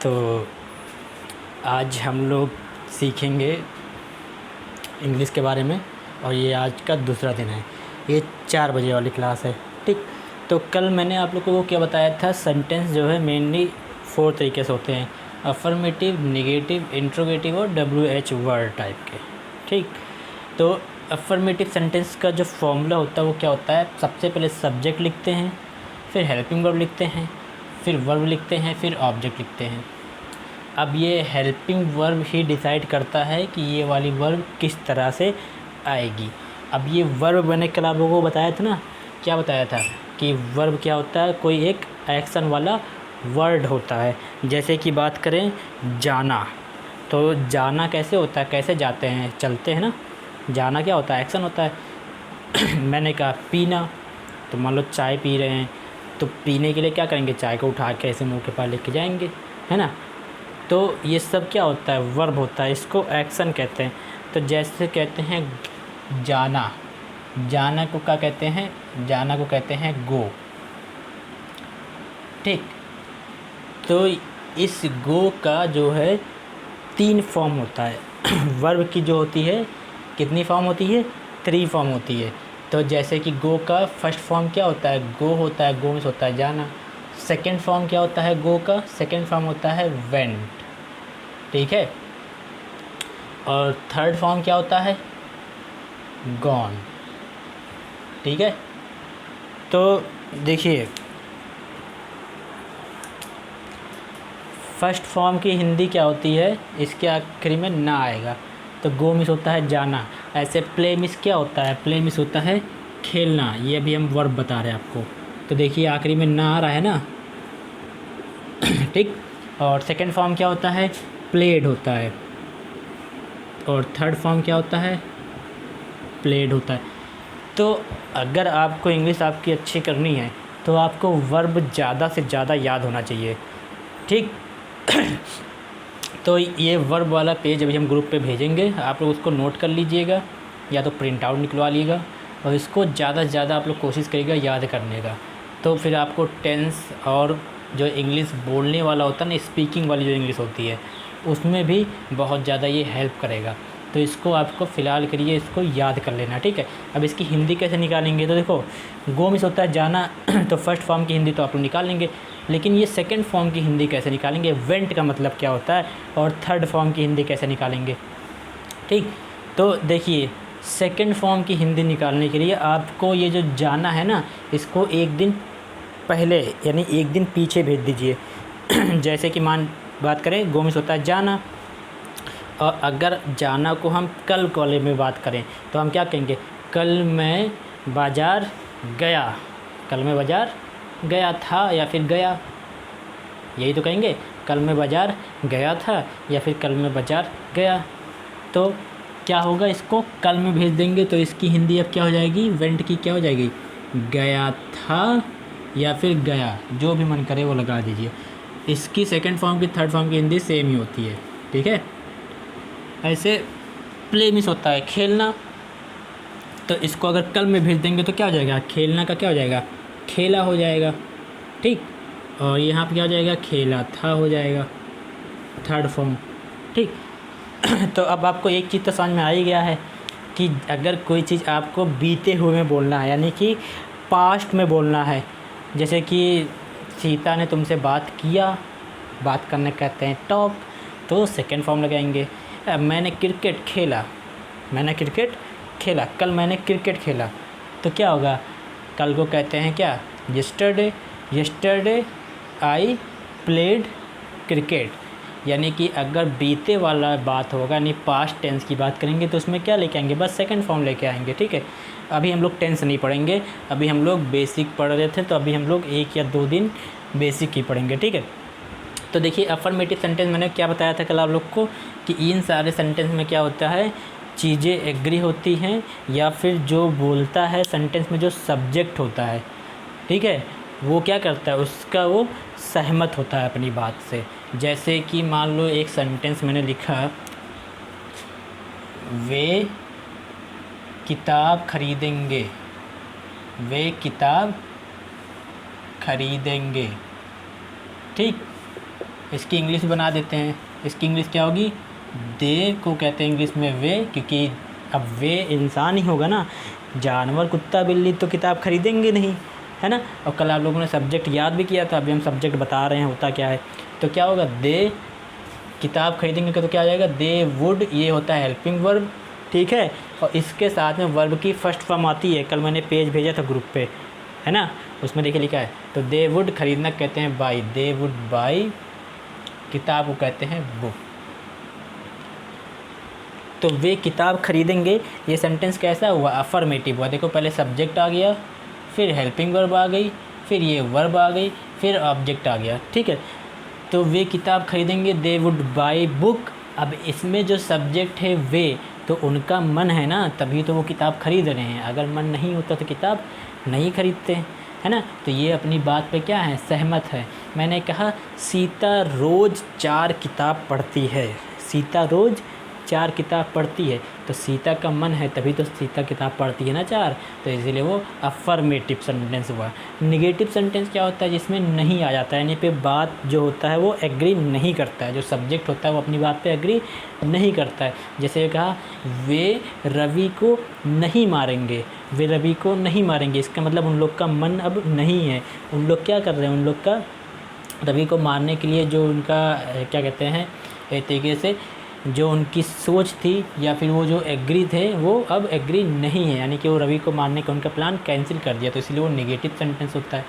तो आज हम लोग सीखेंगे इंग्लिश के बारे में और ये आज का दूसरा दिन है। ये 4 बजे वाली क्लास है, ठीक। तो कल मैंने आप लोगों को क्या बताया था, सेंटेंस जो है मेनली 4 तरीके से होते हैं, अफर्मेटिव, नेगेटिव, इंट्रोगेटिव और WH वर्ड टाइप के, ठीक। तो अफर्मेटिव सेंटेंस का जो फॉर्मूला होता है वो क्या होता है, सबसे पहले सब्जेक्ट लिखते हैं, फिर हेल्पिंग वर्ब लिखते हैं, फिर वर्ब लिखते हैं, फिर ऑब्जेक्ट लिखते हैं। अब ये हेल्पिंग वर्ब ही डिसाइड करता है कि ये वाली वर्ब किस तरह से आएगी। अब ये वर्ब मैंने कल आप लोगों को बताया था ना, क्या बताया था कि वर्ब क्या होता है, कोई एक एक्शन वाला वर्ड होता है। जैसे कि बात करें जाना, तो जाना कैसे होता है, कैसे जाते हैं, चलते हैं ना। जाना क्या होता है, एक्शन होता है। मैंने कहा पीना, तो मान लो चाय पी रहे हैं, तो पीने के लिए क्या करेंगे, चाय को उठा के ऐसे मुंह के पास लेके जाएंगे, है ना। तो ये सब क्या होता है, वर्ब होता है, इसको एक्शन कहते हैं। तो जैसे कहते हैं जाना, जाना को क्या कहते हैं, जाना को कहते हैं गो, ठीक। तो इस गो का जो है 3 फॉर्म होता है। वर्ब की जो होती है कितनी फॉर्म होती है, 3 फॉर्म होती है। तो जैसे कि गो का फर्स्ट फॉर्म क्या होता है, गो होता है, गो मीन्स होता है जाना। सेकंड फॉर्म क्या होता है गो का, सेकंड फॉर्म होता है वेंट, ठीक है। और थर्ड फॉर्म क्या होता है, गॉन, ठीक है। तो देखिए, फर्स्ट फॉर्म की हिंदी क्या होती है, इसके आखिरी में ना आएगा, तो गो मिस होता है जाना। ऐसे प्ले मिस क्या होता है, प्ले मिस होता है खेलना। ये अभी हम वर्ब बता रहे हैं आपको। तो देखिए आखिरी में ना आ रहा है ना, ठीक। और सेकंड फॉर्म क्या होता है, प्लेड होता है। और थर्ड फॉर्म क्या होता है, प्लेड होता है। तो अगर आपको इंग्लिश आपकी अच्छी करनी है तो आपको वर्ब ज़्यादा से ज़्यादा याद होना चाहिए, ठीक। तो ये वर्ब वाला पेज अभी हम ग्रुप पे भेजेंगे, आप लोग उसको नोट कर लीजिएगा या तो प्रिंट आउट निकलवा लीजिएगा, और इसको ज़्यादा से ज़्यादा आप लोग कोशिश करिएगा याद करने का। तो फिर आपको टेंस और जो इंग्लिश बोलने वाला होता है ना, स्पीकिंग वाली जो इंग्लिश होती है, उसमें भी बहुत ज़्यादा ये हेल्प करेगा। तो इसको आपको फ़िलहाल करिए, इसको याद कर लेना, ठीक है। अब इसकी हिंदी कैसे निकालेंगे, तो देखो गो मिस होता है जाना, तो फर्स्ट फॉर्म की हिंदी तो आप लोग निकाल लेंगे, लेकिन ये सेकंड फॉर्म की हिंदी कैसे निकालेंगे, वेंट का मतलब क्या होता है, और थर्ड फॉर्म की हिंदी कैसे निकालेंगे, ठीक। तो देखिए सेकंड फॉर्म की हिंदी निकालने के लिए आपको ये जो जाना है ना, इसको एक दिन पहले यानी एक दिन पीछे भेज दीजिए। जैसे कि बात करें गो मिस होता है जाना, और अगर जाना को हम कल वाले में बात करें तो हम क्या कहेंगे, कल मैं बाज़ार गया, कल मैं बाज़ार गया था या फिर गया, यही तो कहेंगे, कल मैं बाज़ार गया था या फिर कल मैं बाज़ार गया। तो क्या होगा, इसको कल में भेज देंगे तो इसकी हिंदी अब क्या हो जाएगी, वेंट की क्या हो जाएगी, गया था या फिर गया, जो भी मन करे वो लगा दीजिए। इसकी सेकंड फॉर्म की थर्ड फॉर्म की हिंदी सेम ही होती है, ठीक है। ऐसे प्ले मिस होता है खेलना, तो इसको अगर कल में भेज देंगे तो क्या हो जाएगा, खेलना का क्या हो जाएगा, खेला हो जाएगा, ठीक। और यहाँ पे क्या हो जाएगा, खेला था हो जाएगा, थर्ड फॉर्म, ठीक। तो अब आपको एक चीज़ तो समझ में आ ही गया है कि अगर कोई चीज़ आपको बीते हुए में बोलना है, यानी कि पास्ट में बोलना है, जैसे कि सीता ने तुमसे बात किया, बात करने कहते हैं टॉक, तो सेकंड फॉर्म लगाएंगे। मैंने क्रिकेट खेला, मैंने क्रिकेट खेला, कल मैंने क्रिकेट खेला, तो क्या होगा, कल को कहते हैं क्या, yesterday, yesterday I played cricket. यानी कि अगर बीते वाला बात होगा, यानी पास्ट टेंस की बात करेंगे, तो उसमें क्या लेके आएंगे, बस सेकंड फॉर्म लेके आएंगे, ठीक है। अभी हम लोग टेंस नहीं पढ़ेंगे, अभी हम लोग बेसिक पढ़ रहे थे, तो अभी हम लोग 1 या 2 दिन बेसिक ही पढ़ेंगे, ठीक है। तो देखिए अफर्मेटिव सेंटेंस मैंने क्या बताया था कल आप लोग को, कि इन सारे सेंटेंस में क्या होता है, चीज़ें एग्री होती हैं, या फिर जो बोलता है सेंटेंस में जो सब्जेक्ट होता है, ठीक है, वो क्या करता है, उसका वो सहमत होता है अपनी बात से। जैसे कि मान लो एक सेंटेंस मैंने लिखा, वे किताब खरीदेंगे, वे किताब खरीदेंगे, ठीक। इसकी इंग्लिश बना देते हैं। इसकी इंग्लिश क्या होगी? दे को कहते हैं इंग्लिश में वे, क्योंकि अब वे इंसान ही होगा ना, जानवर कुत्ता बिल्ली तो किताब खरीदेंगे नहीं, है ना। और कल आप लोगों ने सब्जेक्ट याद भी किया था, अभी हम सब्जेक्ट बता रहे हैं होता क्या है। तो क्या होगा? दे किताब खरीदेंगे तो क्या आ जाएगा? दे वुड, ये होता है हेल्पिंग वर्ब, ठीक है। और इसके साथ में वर्ब की फर्स्ट फॉर्म आती है, कल मैंने पेज भेजा था ग्रुप पे, है ना, उसमें देखिए लिखा है। तो दे वुड खरीदना कहते हैं बाई, दे वुड बाई, किताब को कहते हैं बुक। तो वे किताब खरीदेंगे, ये सेंटेंस कैसा हुआ? अफर्मेटिव हुआ। देखो पहले सब्जेक्ट आ गया, फिर हेल्पिंग वर्ब आ गई, फिर ये वर्ब आ गई, फिर ऑब्जेक्ट आ गया, ठीक है। तो वे किताब खरीदेंगे, दे वुड बाई बुक। अब इसमें जो सब्जेक्ट है वे, तो उनका मन है ना, तभी तो वो किताब खरीद रहे हैं। अगर मन नहीं होता तो किताब नहीं खरीदते, है ना। तो ये अपनी बात पे क्या है? सहमत है। मैंने कहा सीता रोज़ 4 किताब पढ़ती है, सीता रोज़ 4 किताब पढ़ती है, तो सीता का मन है तभी तो सीता किताब पढ़ती है ना 4, तो इसीलिए वो अफर्मेटिव सेंटेंस हुआ। निगेटिव सेंटेंस क्या होता है? जिसमें नहीं आ जाता है, यानी पे बात जो होता है वो एग्री नहीं करता है, जो सब्जेक्ट होता है वो अपनी बात पे एग्री नहीं करता है। जैसे कहा वे रवि को नहीं मारेंगे, वे रवि को नहीं मारेंगे, इसका मतलब उन लोग का मन अब नहीं है। उन लोग क्या कर रहे हैं? उन लोग का रवि को मारने के लिए जो उनका क्या कहते हैं, एक तरीके से जो उनकी सोच थी या फिर वो जो एग्री थे वो अब एग्री नहीं है, यानी कि वो रवि को मारने का उनका प्लान कैंसिल कर दिया, तो इसलिए वो नेगेटिव सेंटेंस होता है।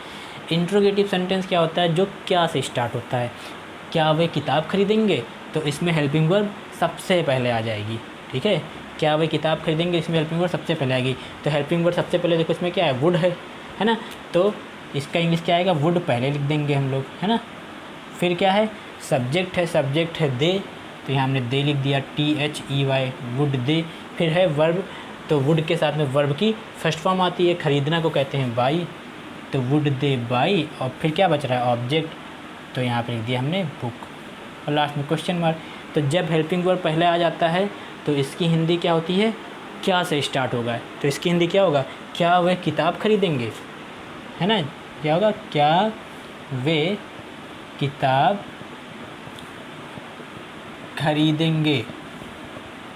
इंट्रोगेटिव सेंटेंस क्या होता है? जो क्या से स्टार्ट होता है। क्या वे किताब खरीदेंगे? तो इसमें हेल्पिंग वर्ब सबसे पहले आ जाएगी, ठीक है। क्या वे किताब खरीदेंगे, इसमें हेल्पिंग वर्ब सबसे पहले आएगी। तो हेल्पिंग वर्ब सबसे पहले देखो इसमें क्या है? वुड है ना। तो इसका इंग्लिश क्या आएगा? वुड पहले लिख देंगे हम लोग, है ना। फिर क्या है? सब्जेक्ट है, सब्जेक्ट है दे, तो यहाँ हमने दे लिख दिया, THEY, वुड दे। फिर है वर्ब, तो वुड के साथ में वर्ब की फर्स्ट फॉर्म आती है, खरीदना को कहते हैं बाई, तो वुड दे बाई। और फिर क्या बच रहा है? ऑब्जेक्ट, तो यहाँ पे लिख दिया हमने बुक, और लास्ट में क्वेश्चन मार्क। तो जब हेल्पिंग वर्ब पहले आ जाता है तो इसकी हिंदी क्या होती है? क्या से स्टार्ट होगा, तो इसकी हिंदी क्या होगा? क्या वे किताब खरीदेंगे, है ना। क्या होगा? क्या वे किताब खरीदेंगे,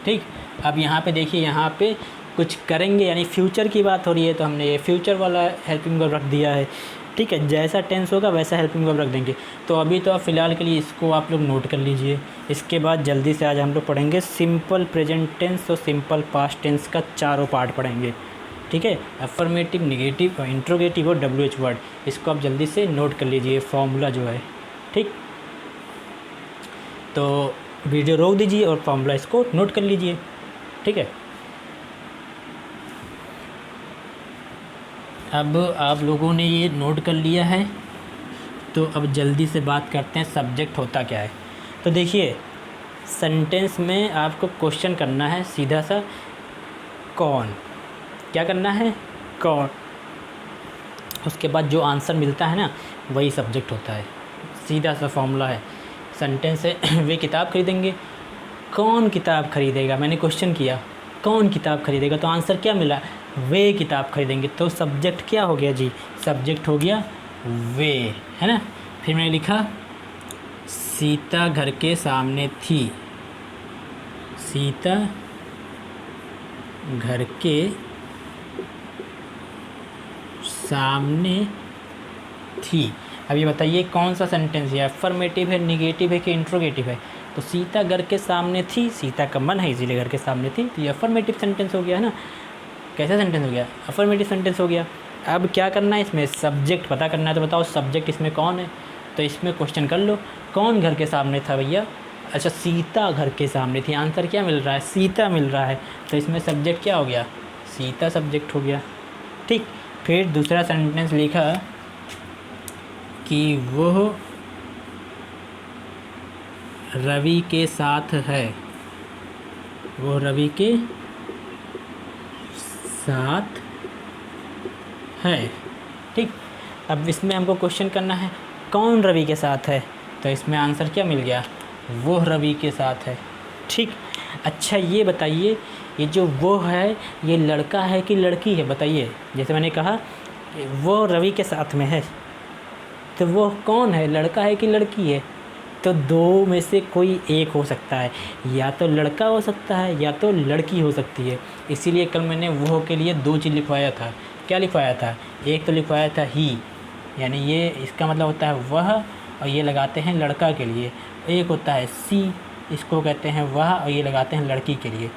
ठीक। अब यहाँ पे देखिए, यहाँ पे कुछ करेंगे यानी फ्यूचर की बात हो रही है, तो हमने ये फ्यूचर वाला हेल्पिंग वर्ब रख दिया है, ठीक है। जैसा टेंस होगा वैसा हेल्पिंग वर्ब रख देंगे। तो अभी तो आप फ़िलहाल के लिए इसको आप लोग नोट कर लीजिए। इसके बाद जल्दी से आज हम लोग पढ़ेंगे सिंपल प्रेजेंट टेंस और सिंपल पास्ट टेंस का चारों पार्ट पढ़ेंगे, ठीक है। अफर्मेटिव, निगेटिव और इंट्रोगेटिव और WH वर्ड, इसको आप जल्दी से नोट कर लीजिए, फॉर्मूला जो है, ठीक। तो वीडियो रोक दीजिए और फॉर्मूला इसको नोट कर लीजिए, ठीक है। अब आप लोगों ने ये नोट कर लिया है, तो अब जल्दी से बात करते हैं सब्जेक्ट होता क्या है। तो देखिए सेंटेंस में आपको क्वेश्चन करना है सीधा सा, कौन, क्या करना है? कौन। उसके बाद जो आंसर मिलता है ना वही सब्जेक्ट होता है, सीधा सा फॉर्मूला है। सेंटेंस है वे किताब खरीदेंगे, कौन किताब खरीदेगा? मैंने क्वेश्चन किया कौन किताब खरीदेगा, तो आंसर क्या मिला? वे किताब खरीदेंगे। तो सब्जेक्ट क्या हो गया जी? सब्जेक्ट हो गया वे, है ना। फिर मैंने लिखा सीता घर के सामने थी, सीता घर के सामने थी। अब ये बताइए कौन सा सेंटेंस है? अफर्मेटिव है, निगेटिव है कि इंट्रोगेटिव है? तो सीता घर के सामने थी, सीता का मन है इसीलिए घर के सामने थी, तो ये अफर्मेटिव सेंटेंस हो गया, है ना। कैसा सेंटेंस हो गया? अफर्मेटिव सेंटेंस हो गया। अब क्या करना है इसमें? सब्जेक्ट पता करना है, तो बताओ सब्जेक्ट इसमें कौन है। तो इसमें क्वेश्चन कर लो, कौन घर के सामने था भैया? अच्छा, सीता घर के सामने थी। आंसर क्या मिल रहा है? सीता मिल रहा है। तो इसमें सब्जेक्ट क्या हो गया? सीता सब्जेक्ट हो गया, ठीक। फिर दूसरा सेंटेंस लिखा कि वह रवि के साथ है, वो रवि के साथ है, ठीक। अब इसमें हमको क्वेश्चन करना है कौन रवि के साथ है, तो इसमें आंसर क्या मिल गया? वो रवि के साथ है, ठीक। अच्छा ये बताइए, ये जो वो है ये लड़का है कि लड़की है? बताइए। जैसे मैंने कहा वो रवि के साथ में है, तो वो कौन है? लड़का है कि लड़की है? तो दो में से कोई एक हो सकता है, या तो लड़का हो सकता है या तो लड़की हो सकती है। इसीलिए कल मैंने वो के लिए दो चीज़ लिखवाया था। क्या लिखवाया था? एक तो लिखवाया था ही, यानी ये इसका मतलब होता है वह, और ये लगाते हैं लड़का के लिए। एक होता है सी, इसको कहते हैं वह, और ये लगाते हैं लड़की के लिए।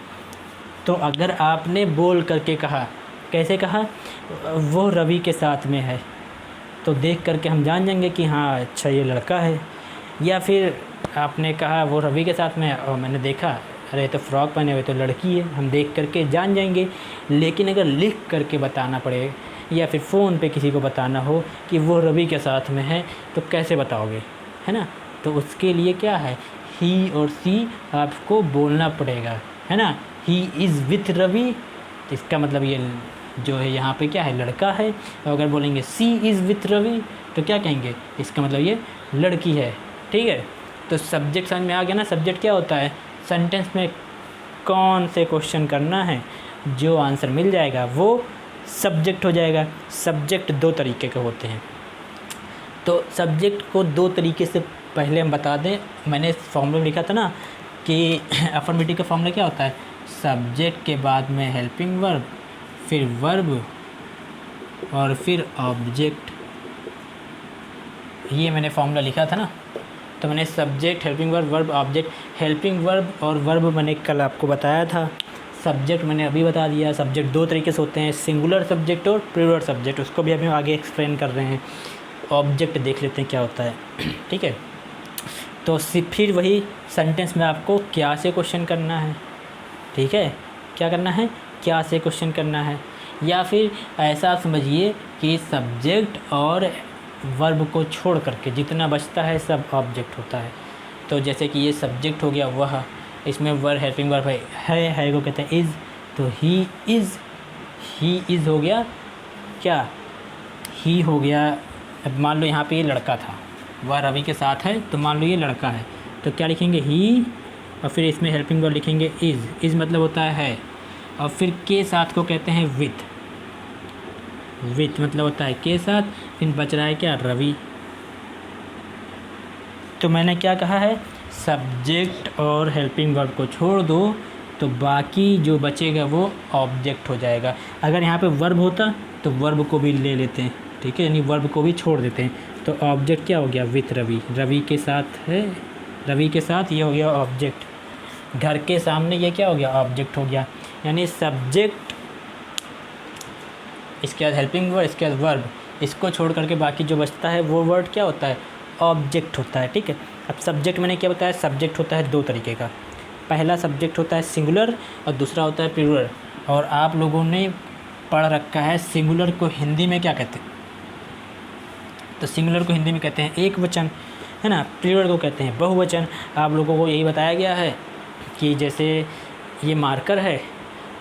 तो अगर आपने बोल करके कहा, कैसे कहा, वो रवि के साथ में है, तो देख करके हम जान जाएंगे कि हाँ अच्छा ये लड़का है। या फिर आपने कहा वो रवि के साथ में है और मैंने देखा अरे तो फ्रॉक पहने हुए तो लड़की है, हम देख करके जान जाएंगे। लेकिन अगर लिख करके बताना पड़े या फिर फ़ोन पे किसी को बताना हो कि वो रवि के साथ में है, तो कैसे बताओगे, है ना। तो उसके लिए क्या है, ही और सी आपको बोलना पड़ेगा, है ना। ही इज़ विथ रवि, तो इसका मतलब ये जो है यहाँ पे क्या है, लड़का है। और अगर बोलेंगे सी इज़ विथ रवि तो क्या कहेंगे, इसका मतलब ये लड़की है। ठीक है, तो सब्जेक्ट समझ में आ गया ना। सब्जेक्ट क्या होता है, सेंटेंस में कौन से क्वेश्चन करना है, जो आंसर मिल जाएगा वो सब्जेक्ट हो जाएगा। सब्जेक्ट दो तरीके के होते हैं, तो सब्जेक्ट को दो तरीके से पहले हम बता दें। मैंने फॉर्मूला में लिखा था ना कि अफर्मेटिव का फॉर्मूला क्या होता है, सब्जेक्ट के बाद में हेल्पिंग वर्ब, फिर वर्ब और फिर ऑब्जेक्ट। ये मैंने फॉर्मूला लिखा था ना। तो मैंने subject, helping verb, verb, object. Helping verb और वर्ब मैंने कल आपको बताया था। सब्जेक्ट मैंने अभी बता दिया। सब्जेक्ट दो तरीके से होते हैं, सिंगुलर सब्जेक्ट और प्लूरल सब्जेक्ट, उसको भी अभी आगे एक्सप्लेन कर रहे हैं। ऑब्जेक्ट देख लेते हैं क्या होता है। ठीक है, तो फिर वही सेंटेंस में आपको क्या से क्वेश्चन करना है। ठीक है, क्या करना है, क्या से क्वेश्चन करना है। या फिर ऐसा समझिए कि सब्जेक्ट और वर्ब को छोड़ करके जितना बचता है सब ऑब्जेक्ट होता है। तो जैसे कि ये सब्जेक्ट हो गया वह, इसमें वर्ब हेल्पिंग वर्ब है को कहते हैं इज़, तो ही इज़ हो गया क्या, ही हो गया। अब मान लो यहाँ पे ये लड़का था, वह रवि के साथ है, तो मान लो ये लड़का है, तो क्या लिखेंगे, ही, और फिर इसमें हेल्पिंग वर्ब लिखेंगे इज़ मतलब होता है, और फिर के साथ को कहते हैं विथ मतलब होता है के साथ। फिर बच रहा है क्या, रवि। तो मैंने क्या कहा है, सब्जेक्ट और हेल्पिंग वर्ब को छोड़ दो तो बाकी जो बचेगा वो ऑब्जेक्ट हो जाएगा। अगर यहाँ पे वर्ब होता तो वर्ब को भी ले लेते हैं, ठीक है, यानी वर्ब को भी छोड़ देते हैं। तो ऑब्जेक्ट क्या हो गया, विथ रवि, रवि के साथ है, रवि के साथ ये हो गया ऑब्जेक्ट। घर के सामने ये क्या हो गया, ऑब्जेक्ट हो गया। यानी सब्जेक्ट, इसके बाद हेल्पिंग वर्ब, इसके बाद वर्ब, इसको छोड़ करके बाकी जो बचता है वो वर्ड क्या होता है, ऑब्जेक्ट होता है। ठीक है, अब सब्जेक्ट मैंने क्या बताया, सब्जेक्ट होता है दो तरीके का। पहला सब्जेक्ट होता है सिंगुलर और दूसरा होता है प्लूरल। और आप लोगों ने पढ़ रखा है सिंगुलर को हिंदी में क्या कहते हैं, तो सिंगुलर को हिंदी में कहते हैं एक वचन, है ना। प्लूरल को कहते हैं बहुवचन। आप लोगों को यही बताया गया है कि जैसे ये मार्कर है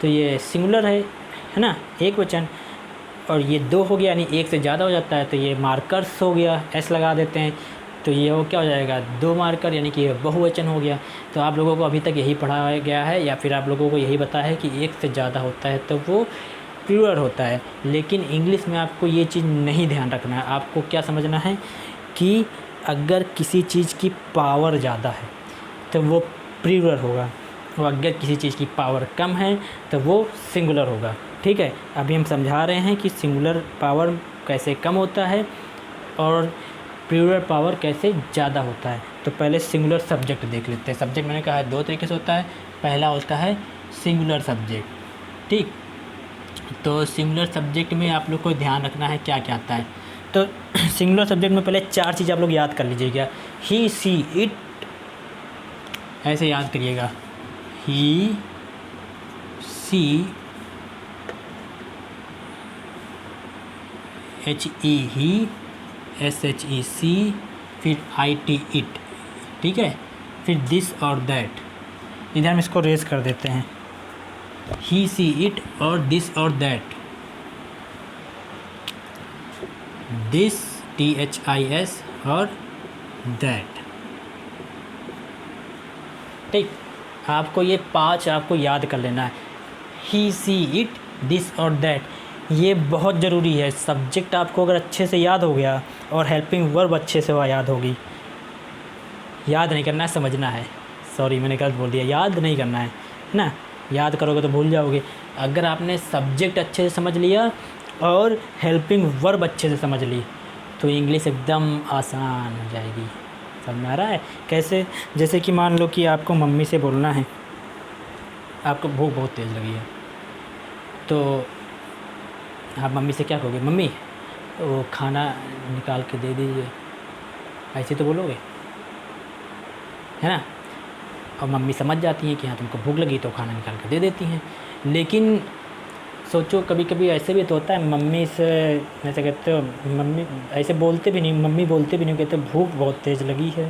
तो ये सिंगुलर है ना, एक वचन, और ये दो हो गया यानी एक से ज़्यादा हो जाता है तो ये मार्कर्स हो गया, एस लगा देते हैं, तो ये वो क्या हो जाएगा, दो मार्कर, यानी कि ये बहुवचन हो गया। तो आप लोगों को अभी तक यही पढ़ाया गया है या फिर आप लोगों को यही बताया है कि एक से ज़्यादा होता है तो वो प्लूरल होता है। लेकिन इंग्लिश में आपको ये चीज़ नहीं ध्यान रखना है। आपको क्या समझना है कि अगर किसी चीज़ की पावर ज़्यादा है तो वो प्लूरल होगा, और अगर किसी चीज़ की पावर कम है तो वो सिंगुलर होगा। ठीक है, अभी हम समझा रहे हैं कि सिंगुलर पावर कैसे कम होता है और प्लूरल पावर कैसे ज़्यादा होता है। तो पहले सिंगुलर सब्जेक्ट देख लेते हैं। सब्जेक्ट मैंने कहा है दो तरीके से होता है। पहला होता है सिंगुलर सब्जेक्ट, ठीक। तो सिंगुलर सब्जेक्ट में आप लोग को ध्यान रखना है क्या क्या आता है। तो सिंगुलर सब्जेक्ट में पहले चार चीज़ आप लोग याद कर लीजिएगा। ही, सी, इट, ऐसे याद करिएगा। ही, सी, HE ही, SHEC, फिर IT इट, ठीक है। फिर दिस और दैट, इधर हम इसको रेज कर देते हैं, ही, सी, इट और दिस और दैट। दिस, THIS और दैट, ठीक। आपको ये पांच आपको याद कर लेना है, ही, सी, इट, दिस और दैट। ये बहुत ज़रूरी है। सब्जेक्ट आपको अगर अच्छे से याद हो गया और हेल्पिंग वर्ब अच्छे से वह याद होगी, याद नहीं करना है, समझना है। सॉरी मैंने गलत बोल दिया, याद नहीं करना है ना, याद करोगे तो भूल जाओगे। अगर आपने सब्जेक्ट अच्छे से समझ लिया और हेल्पिंग वर्ब अच्छे से समझ ली तो इंग्लिश एकदम आसान हो जाएगी। समझ में आ रहा है कैसे? जैसे कि मान लो कि आपको मम्मी से बोलना है, आपको भूख बहुत तेज़ लगी है, तो आप मम्मी से क्या कहोगे? मम्मी वो खाना निकाल के दे दीजिए, ऐसे तो बोलोगे, है ना। और मम्मी समझ जाती हैं कि हाँ तुमको भूख लगी, तो खाना निकाल के दे देती हैं। लेकिन सोचो कभी कभी ऐसे भी तो होता है, मम्मी से ऐसे कहते हो, मम्मी ऐसे बोलते भी नहीं, मम्मी बोलते भी नहीं, कहते भूख बहुत तेज़ लगी है,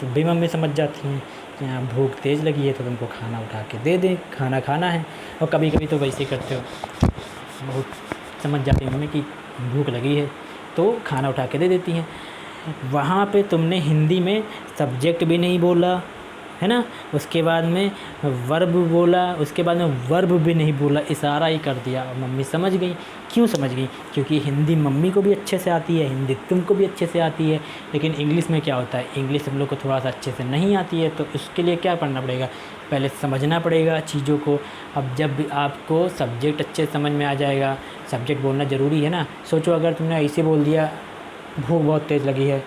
तो भी मम्मी समझ जाती हैं कि हाँ भूख तेज़ लगी है तो तुमको खाना उठा के दे दें, खाना खाना है। और कभी कभी तो वैसे करते हो, बहुत समझ जाती है मम्मी कि भूख लगी है तो खाना उठा के दे देती हैं। वहाँ पे तुमने हिंदी में सब्जेक्ट भी नहीं बोला, है ना, उसके बाद में वर्ब बोला, उसके बाद में वर्ब भी नहीं बोला, इशारा ही कर दिया और मम्मी समझ गई। क्यों समझ गई? क्योंकि हिंदी मम्मी को भी अच्छे से आती है, हिंदी तुमको भी अच्छे से आती है। लेकिन इंग्लिश में क्या होता है, इंग्लिश हम लोग को थोड़ा सा अच्छे से नहीं आती है, तो उसके लिए क्या करना पड़ेगा, पहले समझना पड़ेगा चीज़ों को। अब जब भी आपको सब्जेक्ट अच्छे समझ में आ जाएगा, सब्जेक्ट बोलना ज़रूरी है ना। सोचो अगर तुमने ऐसे बोल दिया भूख बहुत तेज़ लगी है,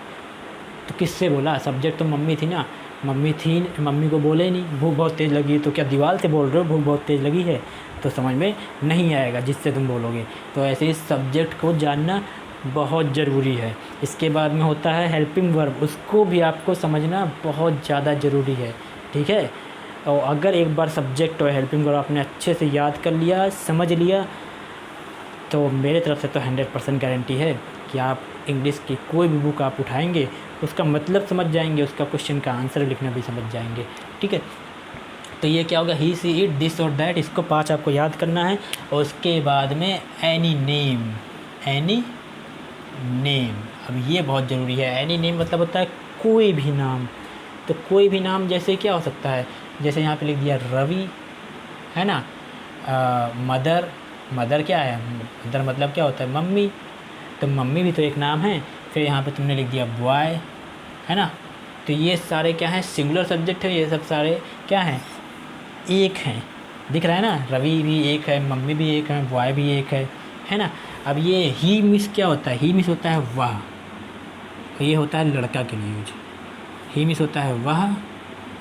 तो किससे बोला? सब्जेक्ट तो मम्मी थी ना, मम्मी थी, मम्मी को बोले नहीं भूख बहुत तेज़ लगी है, तो क्या दीवार से बोल रहे हो भूख बहुत तेज़ लगी है? तो समझ में नहीं आएगा जिससे तुम बोलोगे। तो ऐसे ही सब्जेक्ट को जानना बहुत ज़रूरी है। इसके बाद में होता है हेल्पिंग वर्ब, उसको भी आपको समझना बहुत ज़्यादा ज़रूरी है, ठीक है। और अगर एक बार सब्जेक्ट और हेल्पिंग वर्ब आपने अच्छे से याद कर लिया, समझ लिया, तो मेरे तरफ से तो 100% गारंटी है कि आप इंग्लिश की कोई भी बुक आप उठाएंगे उसका मतलब समझ जाएंगे, उसका क्वेश्चन का आंसर लिखना भी समझ जाएंगे, ठीक है। तो ये क्या होगा, ही सी इट दिस और दैट, इसको 5 आपको याद करना है। और उसके बाद में एनी नेम, एनी नेम, अब ये बहुत ज़रूरी है। एनी नेम मतलब होता है कोई भी नाम। तो कोई भी नाम जैसे क्या हो सकता है, जैसे यहाँ पे लिख दिया रवि, है ना। मदर, मदर क्या है, मदर मतलब क्या होता है, मम्मी, तो मम्मी भी तो एक नाम है। फिर यहाँ पे तुमने लिख दिया बॉय, है ना। तो ये सारे क्या हैं, सिंगुलर सब्जेक्ट है, ये सब सारे क्या हैं, एक हैं, दिख रहा है ना। रवि भी एक है, मम्मी भी एक है, बॉय भी एक है ना। अब ये ही मिस क्या होता है, ही मिस होता है वह, ये होता है लड़का के लिए यूज, ही मिस होता है वह,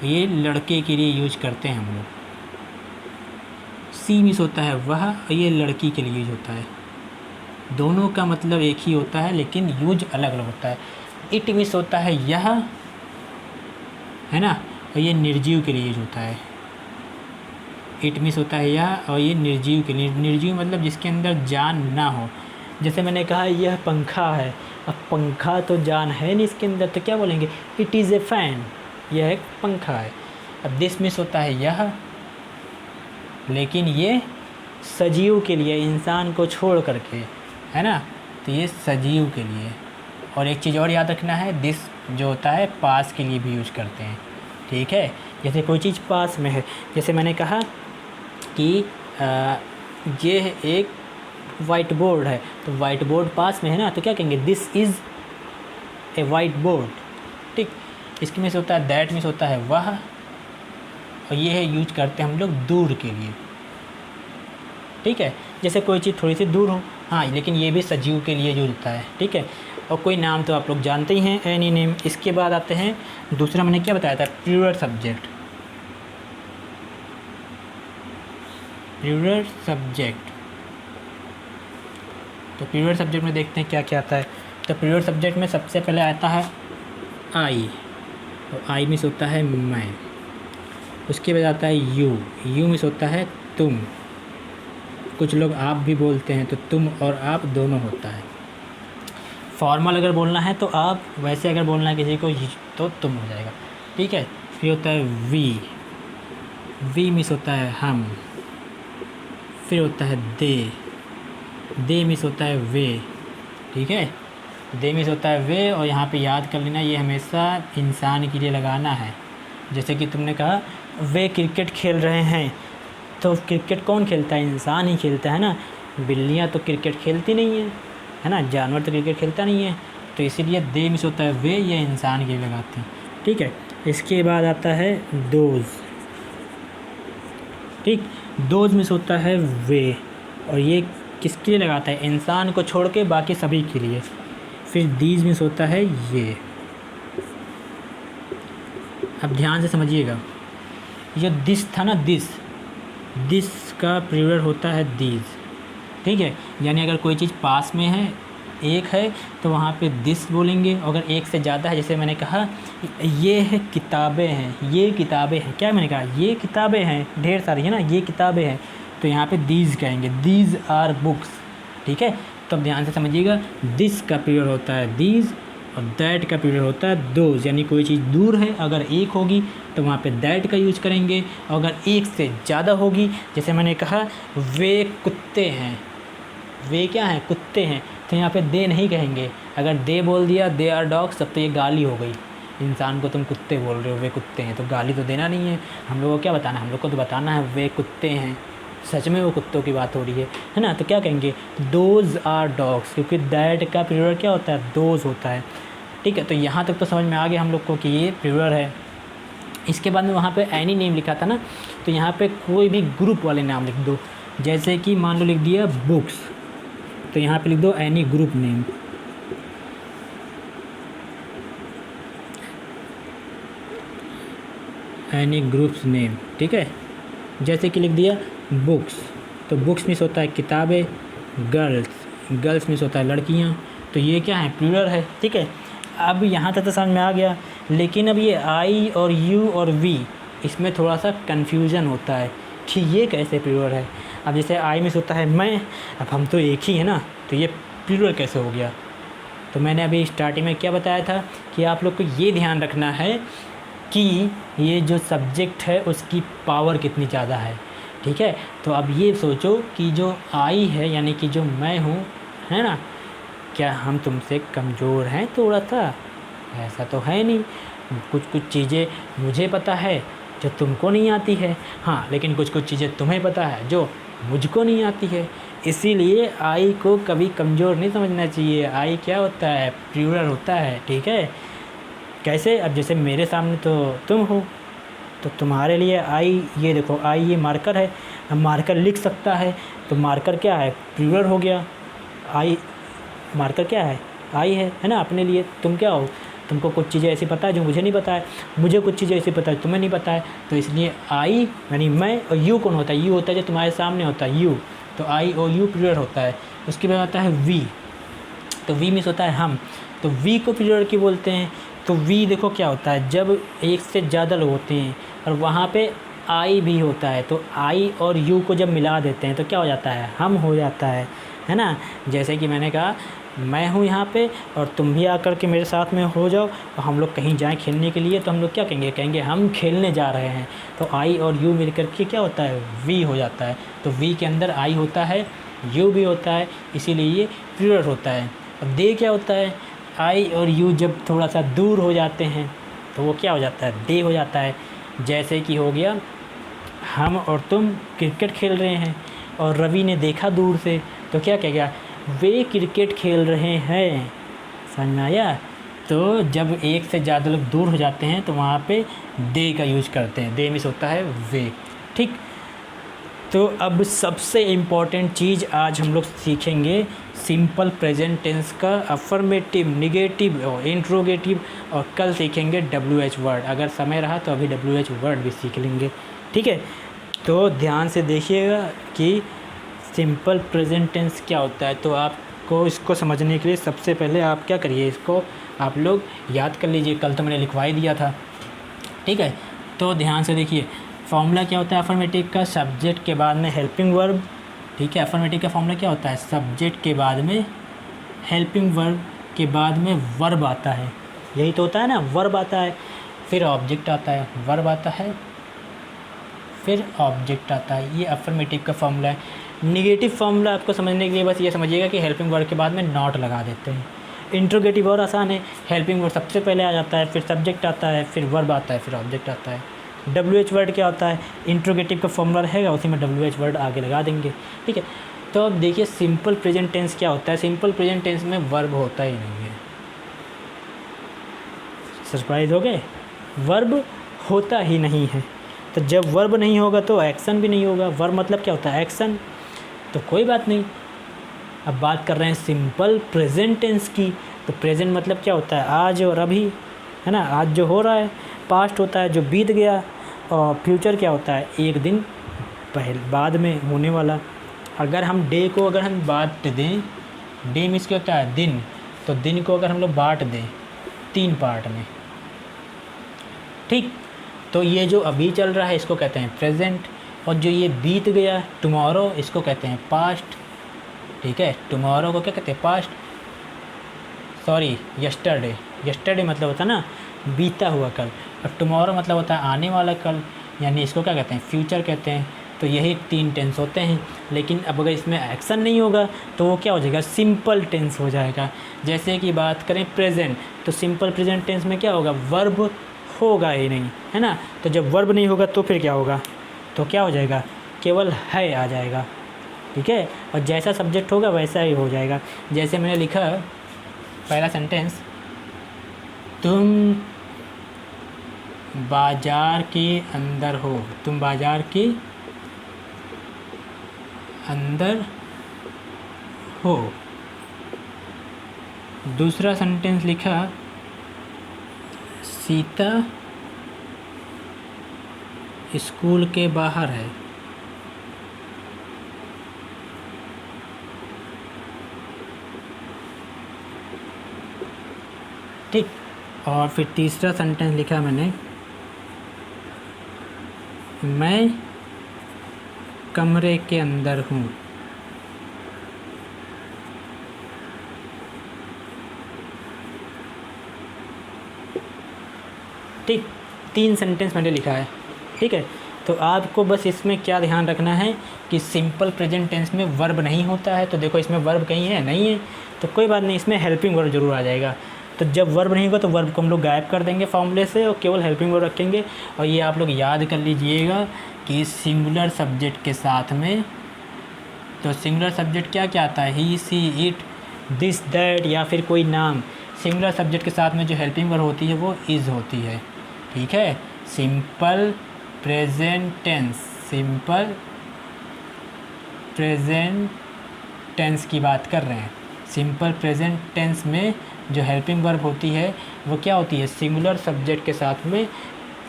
ये लड़के के लिए यूज करते हैं हम लोग। सी मिस होता है वह, और ये लड़की के लिए यूज होता है। दोनों का मतलब एक ही होता है लेकिन यूज अलग अलग होता है। इट मिस होता है यह, है ना, और ये निर्जीव के लिए यूज होता है। इट मिस होता है यह, और ये निर्जीव के लिए, निर्जीव मतलब जिसके अंदर जान ना हो। जैसे मैंने कहा यह पंखा है, अब पंखा तो जान है नहीं इसके अंदर, तो क्या बोलेंगे, इट इज़ ए फ़ैन, यह एक पंखा है। अब दिस मिस होता है यह, लेकिन ये सजीव के लिए, इंसान को छोड़ करके, है ना, तो ये सजीव के लिए। और एक चीज़ और याद रखना है, दिस जो होता है पास के लिए भी यूज करते हैं, ठीक है। जैसे कोई चीज़ पास में है, जैसे मैंने कहा कि ये एक वाइट बोर्ड है, तो वाइट बोर्ड पास में है ना, तो क्या कहेंगे, this is a white board, ठीक। इसके में से होता है दैट, में से होता है वह, और ये है यूज करते हैं हम लोग दूर के लिए, ठीक है। जैसे कोई चीज़ थोड़ी सी दूर हो, हाँ, लेकिन ये भी सजीव के लिए यूज होता है, ठीक है। और कोई नाम तो आप लोग जानते ही हैं, एनी नेम। इसके बाद आते हैं दूसरा, मैंने क्या बताया था, प्लूरल सब्जेक्ट, प्लूरल सब्जेक्ट। तो प्लूरल सब्जेक्ट में देखते हैं क्या क्या आता है। तो प्लूरल सब्जेक्ट में सबसे पहले आता है आई, और आई मिस होता है मैं। उसके बाद आता है यू, यू मिस होता है तुम। कुछ लोग आप भी बोलते हैं, तो तुम और आप दोनों होता है। फॉर्मल अगर बोलना है तो आप, वैसे अगर बोलना है किसी को तो तुम हो जाएगा, ठीक है। फिर होता है वी, वी मिस होता है हम। फिर होता है दे मिस होता है वे, ठीक है। दे मिस होता है वे, और यहाँ पे याद कर लेना ये हमेशा इंसान के लिए लगाना है। जैसे कि तुमने कहा वे क्रिकेट खेल रहे हैं, तो क्रिकेट कौन खेलता है, इंसान ही खेलता है ना। बिल्लियाँ तो क्रिकेट खेलती नहीं है ना, जानवर तो क्रिकेट खेलता नहीं है, तो इसीलिए दे मिस होता है वे, ये इंसान के लिए लगाते हैं। ठीक है। इसके बाद आता है दोज, ठीक, दोज में होता है वे, और ये किसके लिए लगाता है, इंसान को छोड़ के बाकी सभी के लिए। फिर दीज में होता है ये। अब ध्यान से समझिएगा, ये दिस था ना, दिस का प्लूरल होता है दीज, ठीक है। यानी अगर कोई चीज़ पास में है, एक है, तो वहाँ पे दिस बोलेंगे। अगर एक से ज़्यादा है, जैसे मैंने कहा ये है किताबें हैं, ये किताबें हैं, क्या मैंने कहा, ये किताबें हैं, ढेर सारी है ना, ये किताबें हैं, तो यहाँ पे दीज कहेंगे, दीज आर बुक्स, ठीक है। तो अब ध्यान से समझिएगा, दिस का प्लूरल होता है दीज, और दैट का प्लूरल होता है दोज। यानी कोई चीज़ दूर है, अगर एक होगी तो वहाँ पे दैट का यूज करेंगे। अगर एक से ज़्यादा होगी, जैसे मैंने कहा वे कुत्ते हैं, वे क्या हैं, कुत्ते हैं, तो यहाँ पे दे नहीं कहेंगे। अगर दे बोल दिया, दे आर डॉग्स, तब तो ये गाली हो गई, इंसान को तुम कुत्ते बोल रहे हो, वे कुत्ते हैं, तो गाली तो देना नहीं है। हम लोगों को क्या बताना है, हम लोग को तो बताना है वे कुत्ते हैं, सच में वो कुत्तों की बात हो रही है ना। तो क्या कहेंगे, दोज आर डॉग्स, क्योंकि दैट का प्लूरल क्या होता है, दोज होता है, ठीक है। तो यहाँ तक तो समझ में आ गया हम लोग को कि ये प्लूरल है। इसके बाद में वहाँ पे एनी नेम लिखा था ना, तो यहाँ पे कोई भी ग्रुप वाले नाम लिख दो। जैसे कि मान लो लिख दिया बुक्स, तो यहाँ पे लिख दो any group name, any groups name, ठीक है। जैसे कि लिख दिया बुक्स, तो बुक्स में होता है किताबें, गर्ल्स में होता है लड़कियाँ, तो ये क्या है, प्लूरल है, ठीक है। अब यहाँ तक तो समझ में आ गया। लेकिन अब ये आई और यू और वी, इसमें थोड़ा सा कन्फ्यूज़न होता है कि ये कैसे प्लूरल है। अब जैसे आई में होता है मैं, अब हम तो एक ही है ना, तो ये प्लूरल कैसे हो गया। तो मैंने अभी स्टार्टिंग में क्या बताया था कि आप लोग को ये ध्यान रखना है कि ये जो सब्जेक्ट है उसकी पावर कितनी ज़्यादा है, ठीक है। तो अब ये सोचो कि जो आई है, यानी कि जो मैं हूँ, है ना, क्या हम तुमसे कमज़ोर हैं थोड़ा सा, ऐसा तो है नहीं। कुछ चीज़ें मुझे पता है जो तुमको नहीं आती है, हाँ, लेकिन कुछ चीज़ें तुम्हें पता है जो मुझको नहीं आती है। इसीलिए आई को कभी कमज़ोर नहीं समझना चाहिए। आई क्या होता है, प्लूरल होता है, ठीक है। कैसे, अब जैसे मेरे सामने तो तुम हो, तो तुम्हारे लिए आई, ये देखो आई, ये मार्कर है, अब मार्कर लिख सकता है, तो मार्कर क्या है, प्लूरल हो गया। आई, मार्कर क्या है, आई है ना अपने लिए। तुम क्या हो, तुमको कुछ चीज़ें ऐसी पता है जो मुझे नहीं पता है, मुझे कुछ चीज़ें ऐसी पता है तुम्हें नहीं पता है, तो इसलिए आई यानी मैं, और यू कौन होता है, यू होता है जो तुम्हारे सामने होता है, यू, तो आई और यू प्लूरल होता है। उसके बाद आता है वी, तो वी मीन्स होता है हम, तो वी को प्लूरल की बोलते हैं। तो वी देखो क्या होता है, जब एक से ज़्यादा लोग होते हैं और वहाँ पे आई भी होता है, तो आई और यू को जब मिला देते हैं तो क्या हो जाता है, हम हो जाता है ना। जैसे कि मैंने कहा मैं हूँ यहाँ पे और तुम भी आकर के मेरे साथ में हो जाओ और हम लोग कहीं जाएं खेलने के लिए, तो हम लोग क्या कहेंगे हम खेलने जा रहे हैं, तो आई और यू मिल कर के क्या होता है, वी हो जाता है। तो वी के अंदर आई होता है, यू भी होता है, इसीलिए ये प्लूरल होता है। अब दे क्या होता है, आई और यू जब थोड़ा सा दूर हो जाते हैं तो वो क्या हो जाता है, दे हो जाता है। जैसे कि हो गया हम और तुम क्रिकेट खेल रहे हैं और रवि ने देखा दूर से, तो क्या कहेगा, वे क्रिकेट खेल रहे हैं, समझ में आया। तो जब एक से ज़्यादा लोग दूर हो जाते हैं तो वहाँ पे दे का यूज करते हैं, दे मीन्स होता है वे, ठीक। तो अब सबसे इम्पॉर्टेंट चीज़ आज हम लोग सीखेंगे सिंपल प्रेजेंट टेंस का अफर्मेटिव, निगेटिव और इंट्रोगेटिव, और कल सीखेंगे WH वर्ड। अगर समय रहा तो अभी WH वर्ड भी सीख लेंगे, ठीक है। तो ध्यान से देखिएगा कि सिंपल प्रेजेंट टेंस क्या होता है। तो आपको इसको समझने के लिए सबसे पहले आप क्या करिए, इसको आप लोग याद कर लीजिए, कल तो मैंने लिखवा ही दिया था, ठीक है। तो ध्यान से देखिए, फॉर्मूला क्या होता है अफर्मेटिव का, सब्जेक्ट के बाद में हेल्पिंग वर्ब, ठीक है। अफर्मेटिव का फॉर्मूला क्या होता है, सब्जेक्ट के बाद में हेल्पिंग वर्ब के बाद में वर्ब आता है, यही तो होता है ना, वर्ब आता है, फिर ऑब्जेक्ट आता है, वर्ब आता है, फिर ऑब्जेक्ट आता है। ये अफर्मेटिव का फॉर्मूला है। निगेटिव फॉर्मूला आपको समझने के लिए बस ये समझिएगा कि हेल्पिंग वर्ब के बाद में नॉट लगा देते हैं। इंट्रोगेटिव और आसान है, हेल्पिंग वर्ब सबसे पहले आ जाता है, फिर सब्जेक्ट आता है, फिर वर्ब आता है, फिर ऑब्जेक्ट आता है। WH वर्ड क्या होता है, इंट्रोगेटिव का फॉर्मूला रहेगा, उसी में WH वर्ड आगे लगा देंगे, ठीक है। तो अब देखिए सिंपल प्रेजेंट टेंस क्या होता है। सिंपल प्रेजेंट टेंस में वर्ब होता ही नहीं है। सरप्राइज हो गए, वर्ब होता ही नहीं है। तो जब वर्ब नहीं होगा तो एक्शन भी नहीं होगा। वर्ब मतलब क्या होता है? एक्शन। तो कोई बात नहीं, अब बात कर रहे हैं सिंपल प्रेजेंट टेंस की। तो प्रेजेंट मतलब क्या होता है? आज और अभी, है ना, आज जो हो रहा है। पास्ट होता है जो बीत गया, और फ्यूचर क्या होता है? एक दिन पहले बाद में होने वाला। अगर हम डे को अगर हम बांट दें, डे मीन्स क्या होता है? दिन। तो दिन को अगर हम लोग बांट दें 3 पार्ट में, ठीक, तो ये जो अभी चल रहा है इसको कहते हैं प्रेजेंट, और जो ये बीत गया टुमारो इसको कहते हैं पास्ट। ठीक है, टुमारो को क्या कहते हैं? पास्ट। Sorry, yesterday. यस्टरडे मतलब होता है ना बीता हुआ कल, और टुमारो मतलब होता है आने वाला कल, यानी इसको क्या कहते हैं? फ्यूचर कहते हैं। तो यही 3 टेंस होते हैं। लेकिन अब अगर इसमें एक्शन नहीं होगा तो वो क्या हो जाएगा? सिंपल टेंस हो जाएगा। जैसे कि बात करें प्रेजेंट, तो सिंपल प्रेजेंट टेंस में क्या होगा? वर्ब होगा ही नहीं, है ना। तो जब वर्ब नहीं होगा तो फिर क्या होगा? तो क्या हो जाएगा? केवल है आ जाएगा। ठीक है, और जैसा सब्जेक्ट होगा वैसा ही हो जाएगा। जैसे मैंने लिखा पहला सेंटेंस, तुम बाज़ार के अंदर हो। तुम बाज़ार के अंदर हो। दूसरा सेंटेंस लिखा, सीता स्कूल के बाहर है। ठीक, और फिर तीसरा सेंटेंस लिखा मैंने, मैं कमरे के अंदर हूँ। ठीक, 3 सेंटेंस मैंने लिखा है। ठीक है, तो आपको बस इसमें क्या ध्यान रखना है कि सिंपल प्रेजेंट टेंस में वर्ब नहीं होता है। तो देखो इसमें वर्ब कहीं है? नहीं है। तो कोई बात नहीं, इसमें हेल्पिंग वर्ब जरूर आ जाएगा। तो जब वर्ब नहीं होगा तो वर्ब को हम लोग गायब कर देंगे फॉर्मूले से और केवल हेल्पिंग वर्ब रखेंगे। और ये आप लोग याद कर लीजिएगा कि सिंगुलर सब्जेक्ट के साथ में, तो सिंगुलर सब्जेक्ट क्या क्या आता है? ही, सी, इट, दिस, दैट, या फिर कोई नाम। सिंगुलर सब्जेक्ट के साथ में जो हेल्पिंग वर्ब होती है वो इज़ होती है। ठीक है, simple present tense, simple present tense की बात कर रहे हैं। सिंपल प्रेजेंट टेंस में जो हेल्पिंग वर्ब होती है वो क्या होती है? सिंगुलर सब्जेक्ट के साथ में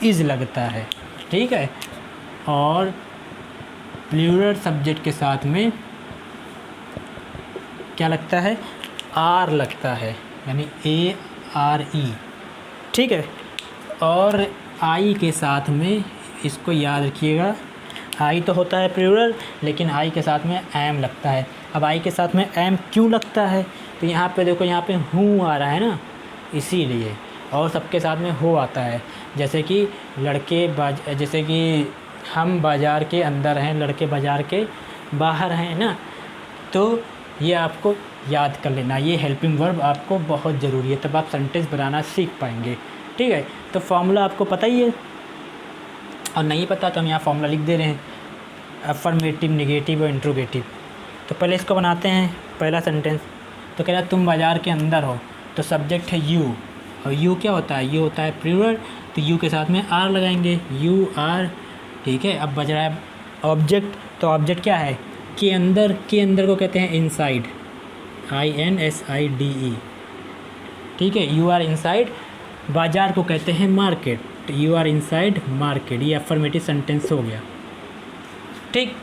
इज़ लगता है। ठीक है, और प्लूरल सब्जेक्ट के साथ में क्या लगता है? आर लगता है, यानी ARE। ठीक है, और आई के साथ में इसको याद रखिएगा, आई तो होता है प्लूरल, लेकिन आई के साथ में एम लगता है। अब आई के साथ में एम क्यों लगता है? तो यहाँ पे देखो, यहाँ पे हूँ आ रहा है ना, इसीलिए। और सबके साथ में हो आता है। जैसे कि जैसे कि हम बाज़ार के अंदर हैं, लड़के बाज़ार के बाहर हैं ना। तो ये आपको याद कर लेना, ये हेल्पिंग वर्ब आपको बहुत ज़रूरी है, तब आप सेंटेंस बनाना सीख पाएंगे। ठीक है, तो फॉर्मूला आपको पता ही है, और नहीं पता तो हम यहाँ फॉर्मूला लिख दे रहे हैं, अफर्मेटिव, नेगेटिव और इंट्रोगेटिव। तो पहले इसको बनाते हैं। पहला सेंटेंस तो कह रहा है तुम बाज़ार के अंदर हो, तो सब्जेक्ट है यू, और यू क्या होता है? यू होता है प्लूरल, तो यू के साथ में आर लगाएंगे, यू आर। ठीक है, अब बज रहा है ऑब्जेक्ट, तो ऑब्जेक्ट क्या है? के अंदर। के अंदर को कहते हैं इनसाइड, INSIDE। ठीक है, यू आर इनसाइड। बाज़ार को कहते हैं मार्केट, तो यू आर इनसाइड मार्केट। ये अफर्मेटिव सेंटेंस हो गया। ठीक,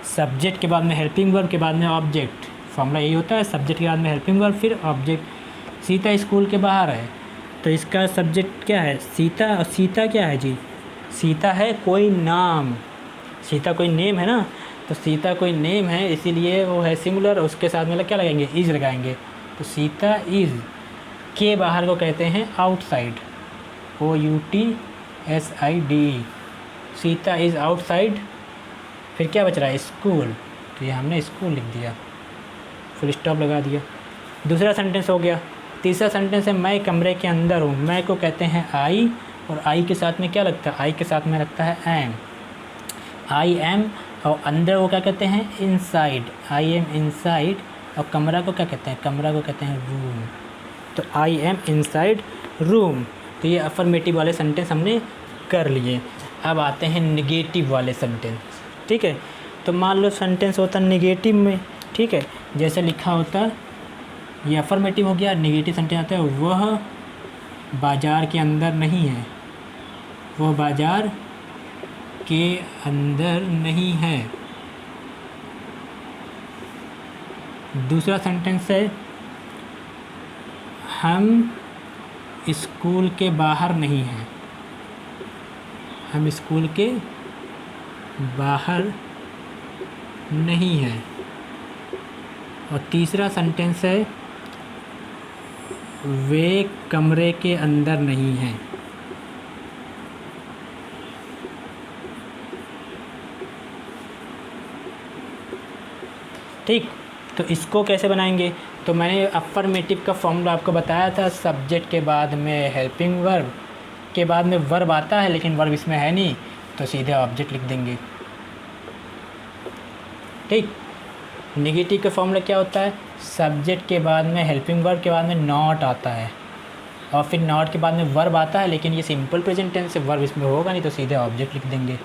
सब्जेक्ट के बाद में हेल्पिंग वर्ब, के बाद में ऑब्जेक्ट। फॉर्मूला यही होता है, सब्जेक्ट के बाद में हेल्पिंग वर्ब, फिर ऑब्जेक्ट। सीता स्कूल के बाहर है, तो इसका सब्जेक्ट क्या है? सीता। और सीता क्या है जी? सीता है कोई नाम, सीता कोई नेम है ना, तो सीता कोई नेम है, इसीलिए वो है सिंगुलर। उसके साथ में क्या लगाएंगे? इज़ लगाएंगे, तो सीता इज़। के बाहर को कहते हैं outside, OUTSIDE। Sita is outside. फिर क्या बच रहा है? स्कूल, तो ये हमने स्कूल लिख दिया, फुल स्टॉप लगा दिया। दूसरा सेंटेंस हो गया। तीसरा सेंटेंस है मैं कमरे के अंदर हूँ। मैं को कहते हैं आई, और आई के साथ में क्या लगता है? आई के साथ में लगता है एम, आई एम। और अंदर वो क्या कहते हैं? Inside, I am inside. और कमरा को क्या कहते हैं? कमरा को कहते हैं रूम, तो आई एम इनसाइड रूम। तो ये अफर्मेटिव वाले सेंटेंस हमने कर लिए। अब आते हैं निगेटिव वाले सेंटेंस, ठीक है। तो मान लो सेंटेंस होता है निगेटिव में, ठीक है, जैसे लिखा होता ये अफर्मेटिव हो गया, निगेटिव सेंटेंस आता है वह बाज़ार के अंदर नहीं है, वह बाज़ार के अंदर नहीं है। दूसरा सेंटेंस है हम स्कूल के बाहर नहीं हैं, हम स्कूल के बाहर नहीं हैं। और तीसरा सेंटेंस है वे कमरे के अंदर नहीं हैं। ठीक, तो इसको कैसे बनाएंगे? तो मैंने अफर्मेटिव का फॉर्मूला आपको बताया था, सब्जेक्ट के बाद में हेल्पिंग वर्ब, के बाद में वर्ब आता है लेकिन वर्ब इसमें है नहीं, तो सीधे ऑब्जेक्ट लिख देंगे। ठीक, नेगेटिव का फॉर्मूला क्या होता है? सब्जेक्ट के बाद में हेल्पिंग वर्ब के बाद में नॉट आता है, और फिर नॉट के बाद में वर्ब आता है, लेकिन ये सिंपल प्रेजेंट टेंस से वर्ब इसमें होगा नहीं, तो सीधे ऑब्जेक्ट लिख देंगे।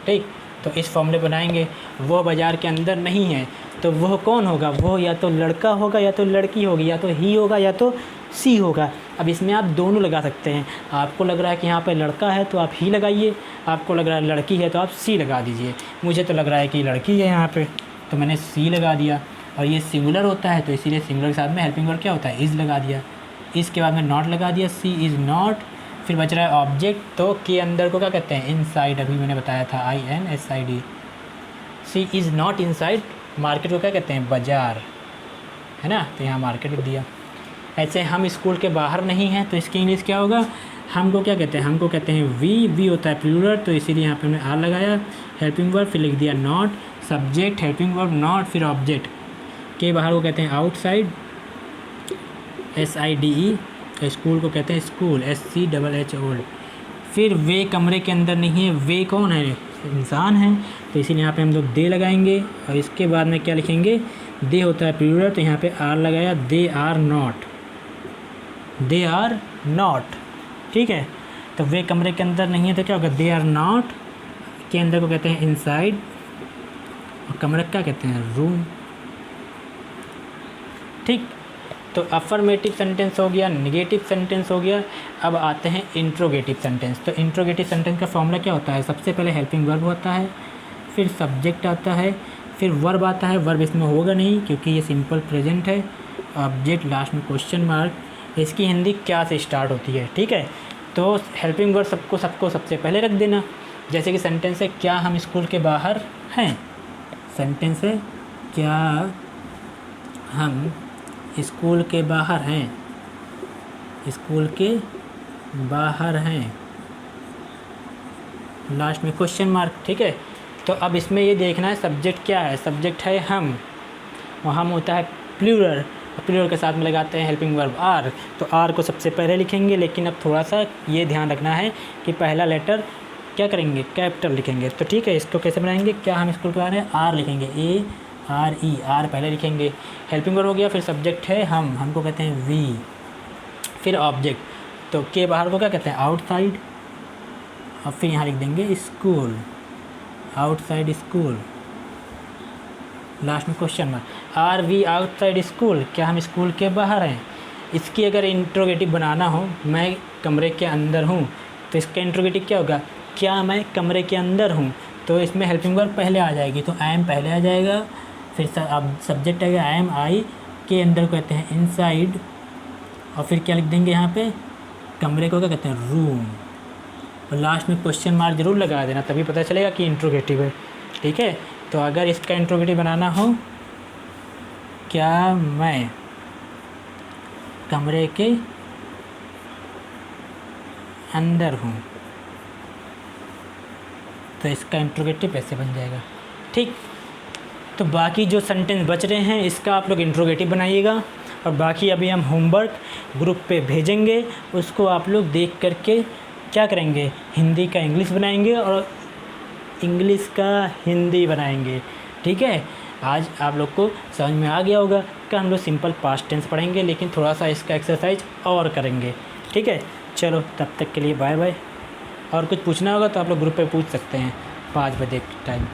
ठीक, तो इस फॉर्मूले बनाएंगे। वो बाज़ार के अंदर नहीं है, तो वह कौन होगा? वो या तो लड़का होगा या तो लड़की होगी, या तो ही होगा या तो सी होगा। अब इसमें आप दोनों लगा सकते हैं। आपको लग रहा है कि यहाँ पे लड़का है तो आप ही लगाइए, आपको लग रहा है लड़की है तो आप सी लगा दीजिए। मुझे तो लग रहा है कि लड़की है यहाँ पे, तो मैंने सी लगा दिया। और ये सिंगुलर होता है तो इसीलिए सिंगुलर के साथ में हेल्पिंग वर्ब क्या होता है? इज़ लगा दिया। इसके बाद में नॉट लगा दिया, सी इज़ नॉट। फिर बच रहा है ऑब्जेक्ट, तो के अंदर को क्या कहते हैं? इनसाइड। अभी मैंने बताया था INSID। C is not inside. Market को क्या कहते हैं? बाज़ार, है ना, तो यहाँ मार्केट लिख दिया। ऐसे हम स्कूल के बाहर नहीं हैं, तो इसकी इंग्लिश क्या होगा? हमको क्या कहते हैं? हमको कहते हैं वी होता है प्लूरल, तो इसीलिए यहाँ पे हमने आर लगाया। हेल्पिंग वर्ब, फिर लिख दिया not, subject, helping verb, not, फिर ऑब्जेक्ट। के बाहर को कहते हैं आउटसाइड, SIDE। स्कूल को कहते हैं स्कूल, SCHHOL। फिर वे कमरे के अंदर नहीं है। वे कौन है? इंसान है, तो इसीलिए यहाँ पे हम लोग दे लगाएंगे। और इसके बाद में क्या लिखेंगे? दे होता है प्लूरल, तो यहाँ पे आर लगाया। They are not, they are not. ठीक है, तो वे कमरे के अंदर नहीं है तो क्या होगा? They are not. के अंदर को कहते हैं इनसाइड, और कमरे क्या कहते हैं? रूम। ठीक, तो अफर्मेटिव सेंटेंस हो गया, नेगेटिव सेंटेंस हो गया। अब आते हैं इंट्रोगेटिव सेंटेंस। तो इंट्रोगेटिव सेंटेंस का फॉर्मूला क्या होता है? सबसे पहले हेल्पिंग वर्ब होता है, फिर सब्जेक्ट आता है, फिर वर्ब आता है। वर्ब इसमें होगा नहीं क्योंकि ये सिंपल प्रेजेंट है। ऑब्जेक्ट, लास्ट में क्वेश्चन मार्क। इसकी हिंदी क्या से स्टार्ट होती है? ठीक है, तो हेल्पिंग वर्ब सबको सबसे पहले रख देना। जैसे कि सेंटेंस है क्या हम स्कूल के बाहर हैं। सेंटेंस है क्या हम स्कूल के बाहर हैं, स्कूल के बाहर हैं, लास्ट में क्वेश्चन मार्क। ठीक है, तो अब इसमें ये देखना है सब्जेक्ट क्या है। सब्जेक्ट है हम, और हम होता है प्लूरल, प्लूरल के साथ में लगाते हैं हेल्पिंग वर्ब आर। तो आर को सबसे पहले लिखेंगे, लेकिन अब थोड़ा सा ये ध्यान रखना है कि पहला लेटर क्या करेंगे? कैपिटल लिखेंगे। तो ठीक है, इसको कैसे बनाएंगे? क्या हम स्कूल के बाहर हैं, आर लिखेंगे, ARE, आर पहले लिखेंगे। हेल्पिंग वर्ब हो गया, फिर सब्जेक्ट है हम, हमको कहते हैं वी, फिर ऑब्जेक्ट। तो के बाहर को क्या कहते हैं? आउटसाइड, और फिर यहाँ लिख देंगे स्कूल, आउटसाइड स्कूल, लास्ट में question mark. Are we outside school, क्या हम स्कूल के बाहर हैं। इसकी अगर इंट्रोगेटिव बनाना हो, मैं कमरे के अंदर हूँ, तो इसका इंट्रोगेटिव क्या होगा? क्या मैं कमरे के अंदर हूँ। तो इसमें हेल्पिंग वर्ब पहले आ जाएगी, तो आई एम पहले आ जाएगा। फिर अब सब्जेक्ट आएगा आई एम, आई के अंदर कहते हैं इनसाइड, और फिर क्या लिख देंगे यहाँ पे? कमरे को क्या कहते हैं? रूम। और लास्ट में क्वेश्चन मार्क जरूर लगा देना, तभी पता चलेगा कि इंट्रोगेटिव है। ठीक है, तो अगर इसका इंट्रोगेटिव बनाना हो, क्या मैं कमरे के अंदर हूँ, तो इसका इंट्रोगेटिव ऐसे बन जाएगा। ठीक, तो बाकी जो सेंटेंस बच रहे हैं इसका आप लोग इंट्रोगेटिव बनाइएगा, और बाकी अभी हम होमवर्क ग्रुप पे भेजेंगे, उसको आप लोग देख करके क्या करेंगे? हिंदी का इंग्लिश बनाएंगे और इंग्लिश का हिंदी बनाएंगे। ठीक है, आज आप लोग को समझ में आ गया होगा कि हम लोग सिंपल पास्ट टेंस पढ़ेंगे, लेकिन थोड़ा सा इसका एक्सरसाइज और करेंगे। ठीक है, चलो तब तक के लिए बाय बाय। और कुछ पूछना होगा तो आप लोग ग्रुप पे पूछ सकते हैं 5 बजे टाइम।